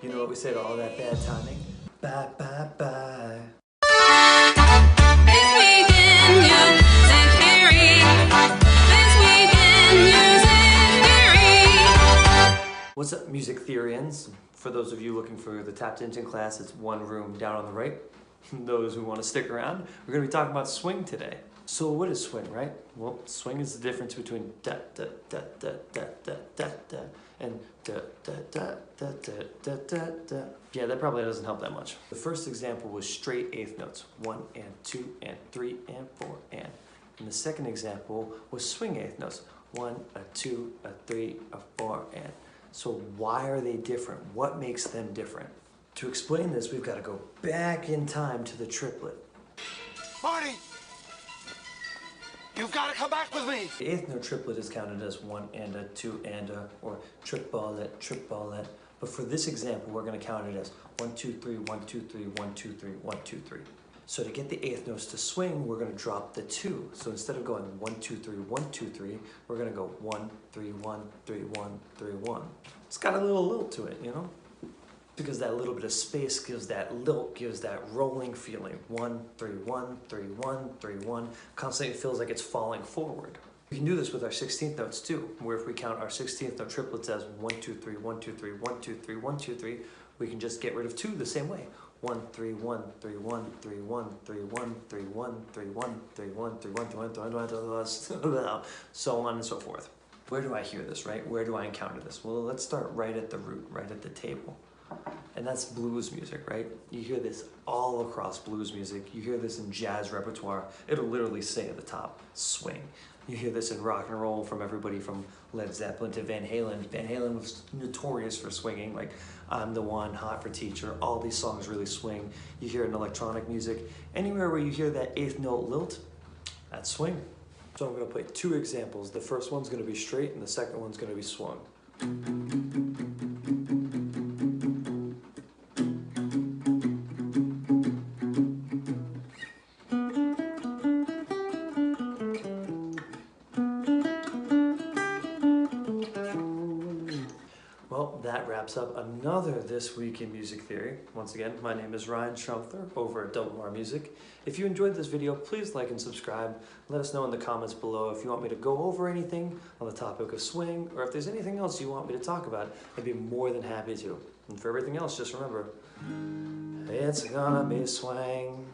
You know what we say to all that bad timing? Bye, bye, bye. This weekend, music theory. This weekend, music theory. What's up, music theorians? For those of you looking for the Tapped Into class, it's one room down on the right. Those who want to stick around, we're going to be talking about swing today. So what is swing, right? Well, swing is the difference between da da da da da da da da and da da da da da da da da. Yeah, that probably doesn't help that much. The first example was straight eighth notes, 1 and 2 and 3 and 4 and. And the second example was swing eighth notes, 1, a 2, a 3, a 4 and. So why are they different? What makes them different? To explain this, we've got to go back in time to the triplet. Marty! You've got to come back with me! The eighth note triplet is counted as 1 and a, 2 and a, or triplet, triplet. But for this example, we're going to count it as 1, 2, 3, 1, 2, 3, 1, 2, 3, 1, 2, 3. So to get the eighth notes to swing, we're going to drop the 2. So instead of going 1, 2, 3, 1, 2, 3, we're going to go 1, 3, 1, 3, 1, 3, 1. It's got a little lilt to it, you know? Because that little bit of space gives that lilt, gives that rolling feeling. 1, 3, 1, 3, 1, 3, 1. Constantly it feels like it's falling forward. We can do this with our 16th notes too, where if we count our 16th note triplets as 1, 2, 3, 1, 2, 3, 1, 2, 3, 1, 2, 3, we can just get rid of 2 the same way. 1, 3, 1, 3, 1, 3, 1, 3, 1, 3, 1, 3, 1, 3, 1, 3, 1, 3, 1, 3, 1, 3, 1, so on and so forth. Where do I hear this, right? Where do I encounter this? Well, let's start right at the root, right at the table. And that's blues music, right? You hear this all across blues music. You hear this in jazz repertoire. It'll literally say at the top, swing. You hear this in rock and roll from everybody from Led Zeppelin to Van Halen. Van Halen was notorious for swinging, like I'm the One, Hot for Teacher. All these songs really swing. You hear it in electronic music. Anywhere where you hear that eighth note lilt, that's swing. So I'm gonna play 2 examples. The first one's gonna be straight and the second one's gonna be swung. Well, that wraps up another This Week in Music Theory. Once again, my name is Ryan Schrumpfer over at Doublebarmusic. If you enjoyed this video, please like and subscribe. Let us know in the comments below if you want me to go over anything on the topic of swing, or if there's anything else you want me to talk about. I'd be more than happy to. And for everything else, just remember, it's gonna be swing.